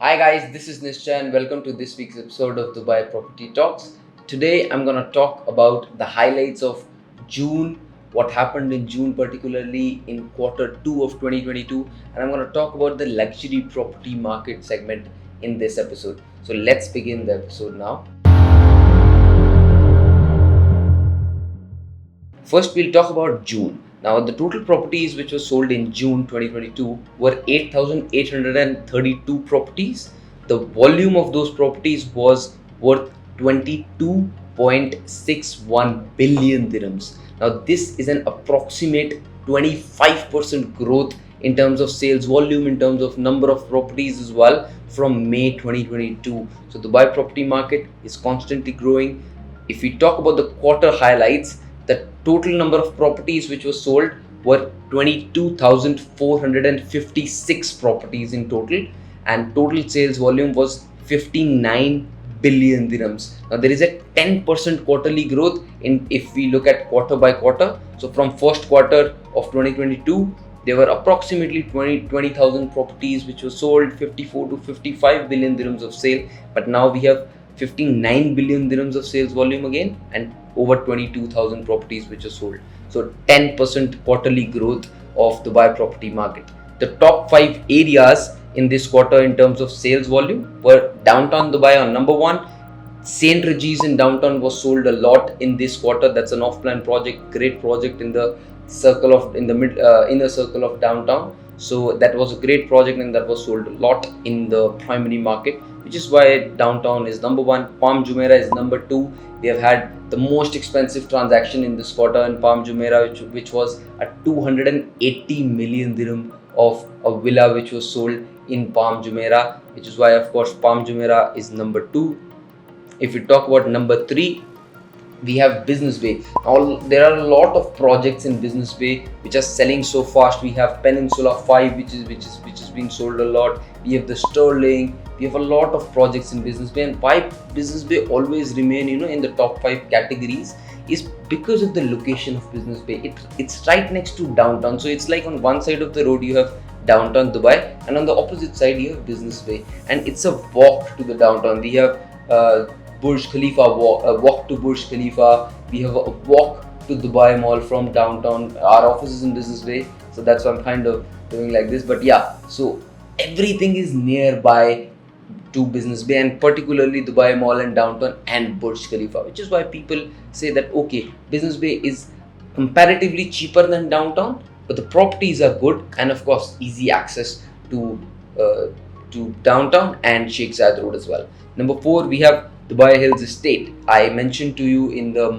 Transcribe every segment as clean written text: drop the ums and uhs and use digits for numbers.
Hi guys, this is Nishcha and welcome to this week's episode of Dubai Property Talks. Today I'm going to talk about the highlights of June, what happened in June, particularly in quarter 2 of 2022, and I'm going to talk about the luxury property market segment in this episode. So let's begin the episode now. First, we'll talk about June. Now, the total properties which were sold in June 2022 were 8,832 properties. The volume of those properties was worth 22.61 billion dirhams. Now, this is an approximate 25% growth in terms of sales volume, in terms of number of properties as well from May 2022. So, the Dubai property market is constantly growing. If we talk about the quarter highlights, the total number of properties which were sold were 22,456 properties in total, and total sales volume was 59 billion dirhams. Now there is a 10% quarterly growth in if we look at quarter by quarter. So from first quarter of 2022 there were approximately 20,000 properties which were sold, 54 to 55 billion dirhams of sale, but now we have 59 billion dirhams of sales volume again and over 22,000 properties which are sold. So 10% quarterly growth of Dubai property market. The top 5 areas in this quarter in terms of sales volume were downtown Dubai on number 1. St. Regis in downtown was sold a lot in this quarter. That's an off-plan project, great project in the circle of inner circle of downtown. So that was a great project and that was sold a lot in the primary market, which is why downtown is number 1. Palm Jumeirah is number 2. We have had the most expensive transaction in this quarter in Palm Jumeirah, which was a 280 million dirham of a villa which was sold in Palm Jumeirah, which is why of course Palm Jumeirah is number 2. If we talk about number 3, we have Business Bay. There are a lot of projects in Business Bay which are selling so fast. We have Peninsula 5 which is being sold a lot. We have the Sterling. We have a lot of projects in Business Bay, and why Business Bay always remain in the top 5 categories is because of the location of Business Bay. It's right next to downtown, so it's like on one side of the road you have downtown Dubai and on the opposite side you have Business Bay, and it's a walk to the downtown. We have Burj Khalifa walk to Burj Khalifa. We have a walk to Dubai Mall from downtown. Our office is in Business Bay, so that's why I'm kind of doing like this. But yeah, so everything is nearby to Business Bay, and particularly Dubai Mall and downtown and Burj Khalifa, which is why people say that okay, Business Bay is comparatively cheaper than downtown, but the properties are good, and of course easy access to downtown and Sheikh Zayed Road as well. Number 4, we have Dubai Hills Estate. I mentioned to you in the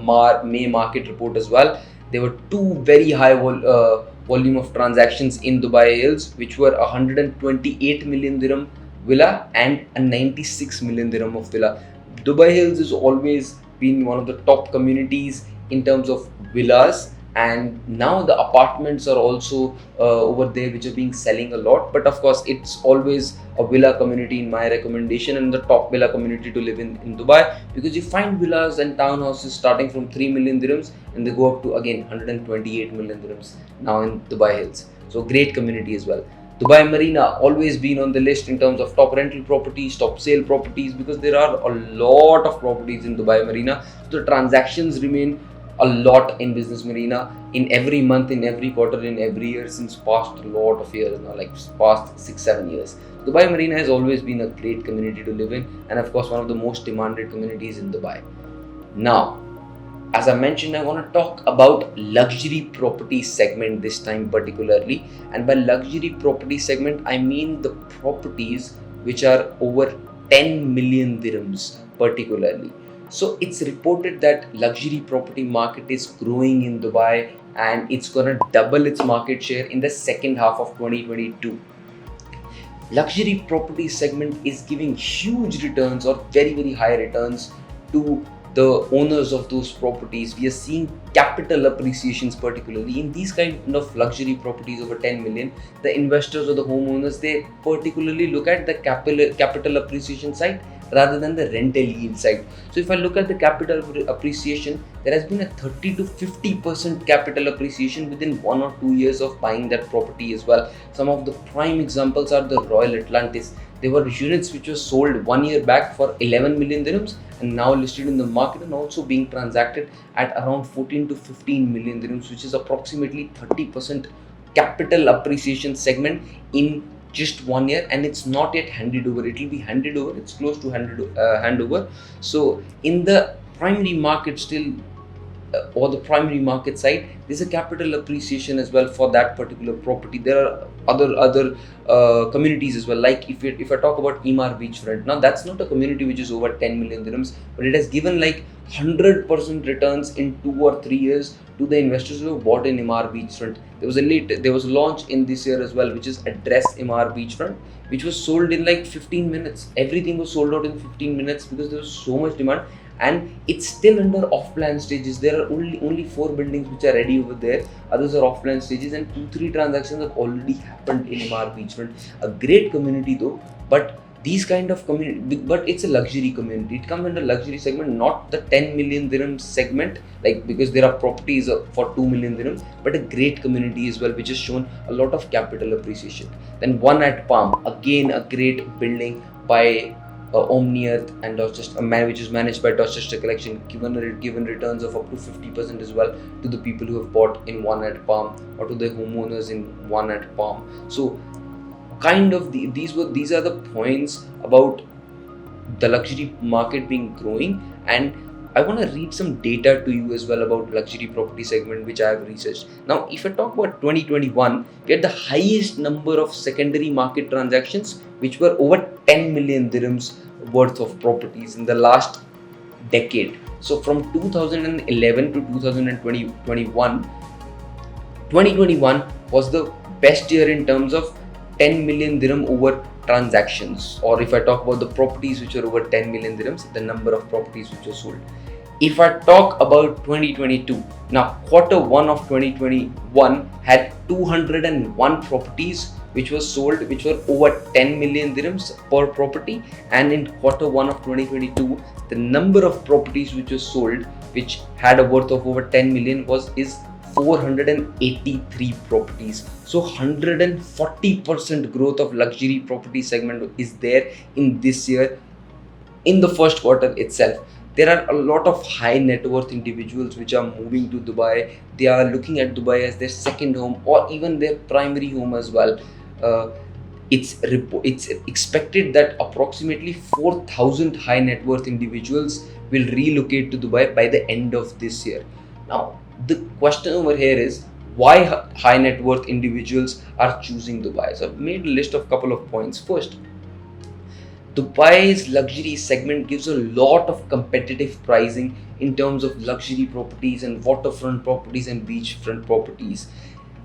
May market report as well. There were 2 very high volume of transactions in Dubai Hills, which were 128 million dirham villa and a 96 million dirham of villa. Dubai Hills has always been one of the top communities in terms of villas, and now the apartments are also over there which are being selling a lot. But of course it's always a villa community in my recommendation, and the top villa community to live in Dubai, because you find villas and townhouses starting from 3 million dirhams and they go up to again 128 million dirhams now in Dubai Hills. So great community as well. Dubai Marina always been on the list in terms of top rental properties, top sale properties, because there are a lot of properties in Dubai Marina. So the transactions remain a lot in Business Marina in every month, in every quarter, in every year since past a lot of years now, like past 6-7 years. Dubai Marina has always been a great community to live in, and of course one of the most demanded communities in Dubai. Now, as I mentioned, I want to talk about luxury property segment this time particularly, and by luxury property segment I mean the properties which are over 10 million dirhams particularly. So it's reported that luxury property market is growing in Dubai and it's gonna double its market share in the second half of 2022. Luxury property segment is giving huge returns or very high returns to the owners of those properties. We are seeing capital appreciations, particularly in these kind of luxury properties over 10 million. The investors or the homeowners, they particularly look at the capital appreciation side rather than the rental yield side. So if I look at the capital appreciation, there has been a 30 to 50% capital appreciation within 1 or 2 years of buying that property as well. Some of the prime examples are the Royal Atlantis. There were units which were sold 1 year back for 11 million dirhams and now listed in the market and also being transacted at around 14 to 15 million dirhams, which is approximately 30% capital appreciation segment in just 1 year, and it's not yet handed over. It will be handed over. It's close to handover. So in the primary market still, or the primary market side, there's a capital appreciation as well for that particular property. There are other communities as well. Like if I talk about Emaar beachfront, now that's not a community which is over 10 million dirhams, but it has given like 100% returns in 2 or 3 years to the investors who have bought in Emaar beachfront. There was a launch in this year as well, which is Address Emaar beachfront, which was sold in like 15 minutes. Everything was sold out in 15 minutes because there was so much demand, and it's still under off-plan stages. There are only 4 buildings which are ready over there. Others are off-plan stages, and 2-3 transactions have already happened in Emaar beachfront. A great community though, but these kind of community, but it's a luxury community. It comes under luxury segment, not the 10 million dirham segment, like, because there are properties for 2 million dirhams, but a great community as well, which has shown a lot of capital appreciation. Then one at Palm, again a great building by Omni Earth and Dorchester, which is managed by Dorchester Collection, given returns of up to 50% as well to the people who have bought in one at Palm or to the homeowners in one at Palm. So kind of these are the points about the luxury market being growing, and I want to read some data to you as well about luxury property segment which I have researched. Now if I talk about 2021, we had the highest number of secondary market transactions which were over 10 million dirhams worth of properties in the last decade. So from 2011 to 2021 was the best year in terms of 10 million dirham over transactions, or if I talk about the properties which are over 10 million dirhams, the number of properties which are sold. If I talk about 2022, now Q1 of 2021 had 201 properties which were sold, which were over 10 million dirhams per property, and in Q1 of 2022, the number of properties which were sold, which had a worth of over 10 million, is 483 properties. So 140% growth of luxury property segment is there in this year. In the first quarter itself, there are a lot of high net worth individuals which are moving to Dubai. They are looking at Dubai as their second home or even their primary home as well. It's expected that approximately 4,000 high net worth individuals will relocate to Dubai by the end of this year. Now the question over here is, why high net worth individuals are choosing Dubai? So I've made a list of couple of points. First, Dubai's luxury segment gives a lot of competitive pricing in terms of luxury properties and waterfront properties and beachfront properties.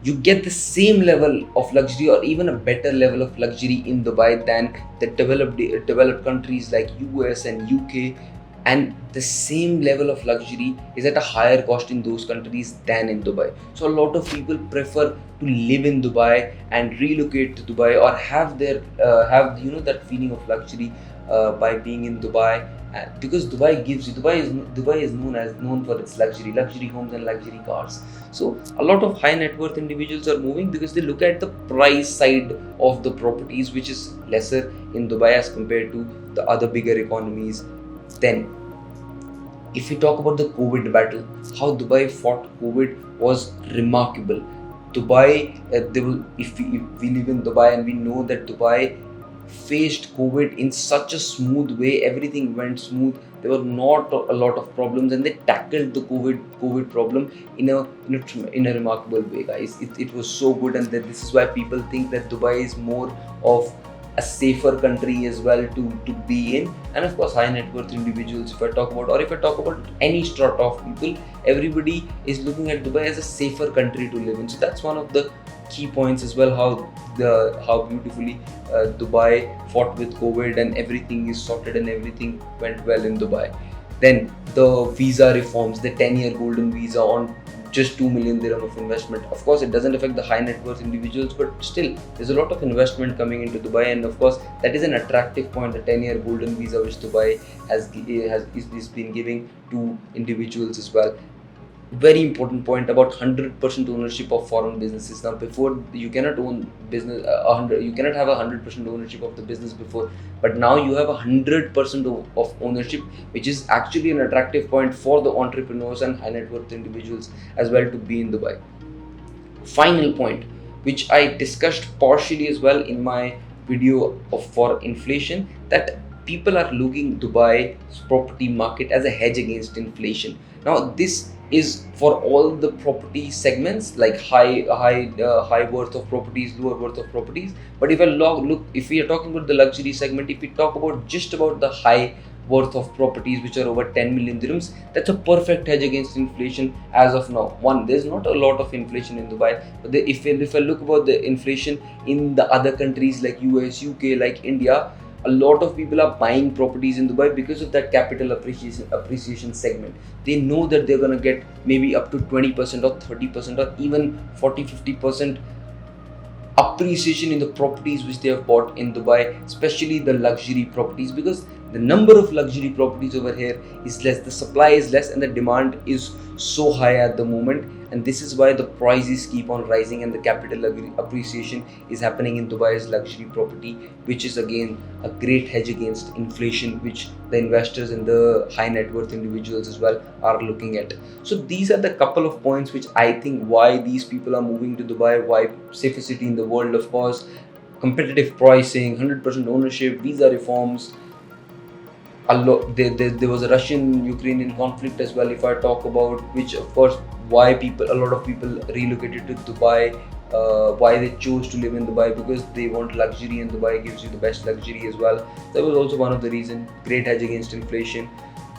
You get the same level of luxury or even a better level of luxury in Dubai than the developed countries like US and UK, and the same level of luxury is at a higher cost in those countries than in Dubai. So a lot of people prefer to live in Dubai and relocate to Dubai, or have that feeling of luxury by being in Dubai, because Dubai is known for its luxury homes and luxury cars. So a lot of high net worth individuals are moving because they look at the price side of the properties, which is lesser in Dubai as compared to the other bigger economies. Then if we talk about the COVID battle, how Dubai fought COVID was remarkable. Dubai, if we live in Dubai and we know that Dubai faced COVID in such a smooth way, everything went smooth. There were not a lot of problems, and they tackled the COVID problem in a remarkable way, guys. It was so good, and this is why people think that Dubai is more of a safer country as well to be in. And of course, high net worth individuals, if I talk about any strata of people, everybody is looking at Dubai as a safer country to live in. So that's one of the key points as well, how beautifully Dubai fought with COVID, and everything is sorted and everything went well in Dubai. Then the visa reforms, the 10-year golden visa on just 2 million dirham of investment. Of course, it doesn't affect the high net worth individuals, but still, there's a lot of investment coming into Dubai, and of course, that is an attractive point. The 10-year golden visa which Dubai is been giving to individuals as well. Very important point about 100% ownership of foreign businesses. Now, before, you cannot own business 100, you cannot have 100% ownership of the business before, but now you have 100% of ownership, which is actually an attractive point for the entrepreneurs and high net worth individuals as well to be in Dubai. Final point, which I discussed partially as well in my video for inflation, that people are looking Dubai's property market as a hedge against inflation. Now, this is for all the property segments, like high worth of properties, lower worth of properties. But if we are talking about the luxury segment, if we talk about just about the high worth of properties which are over 10 million dirhams, that's a perfect hedge against inflation as of now. One, there's not a lot of inflation in Dubai, but if I look about the inflation in the other countries like US, UK, like India, a lot of people are buying properties in Dubai because of that capital appreciation segment. They know that they're going to get maybe up to 20% or 30% or even 40-50% appreciation in the properties which they have bought in Dubai, especially the luxury properties, because the number of luxury properties over here is less, the supply is less, and the demand is so high at the moment. And this is why the prices keep on rising and the capital appreciation is happening in Dubai's luxury property, which is again a great hedge against inflation, which the investors and the high net worth individuals as well are looking at. So these are the couple of points which I think why these people are moving to Dubai, why safest city in the world, of course, competitive pricing, 100% ownership, visa reforms. There was a Russian-Ukrainian conflict as well, if I talk about, which of course why a lot of people relocated to Dubai, why they chose to live in Dubai, because they want luxury, and Dubai gives you the best luxury as well. That was also one of the reasons. Great hedge against inflation.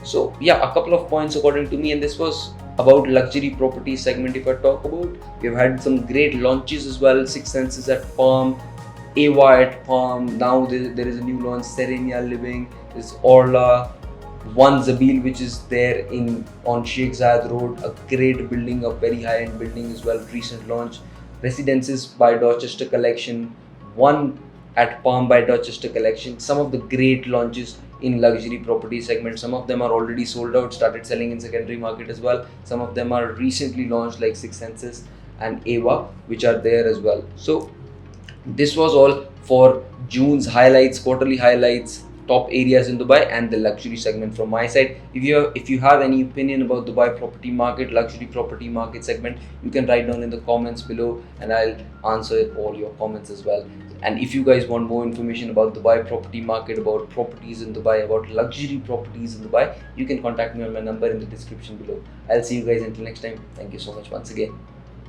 So yeah, a couple of points according to me, and this was about luxury property segment. If I talk about, we've had some great launches as well. Six Senses at Palm, AY at Palm. Now there is a new launch, Serenia Living. There's Orla, One Zabil, which is there on Sheikh Zayed Road. A great building, a very high-end building as well. Recent launch. Residences by Dorchester Collection. One at Palm by Dorchester Collection. Some of the great launches in luxury property segment. Some of them are already sold out, started selling in secondary market as well. Some of them are recently launched, like Six Senses and Ava, which are there as well. So this was all for June's highlights, quarterly highlights, top areas in Dubai, and the luxury segment from my side. If you have any opinion about Dubai property market, luxury property market segment, you can write down in the comments below, and I'll answer all your comments as well. And if you guys want more information about Dubai property market, about properties in Dubai, about luxury properties in Dubai, you can contact me on my number in the description below. I'll see you guys until next time. Thank you so much once again.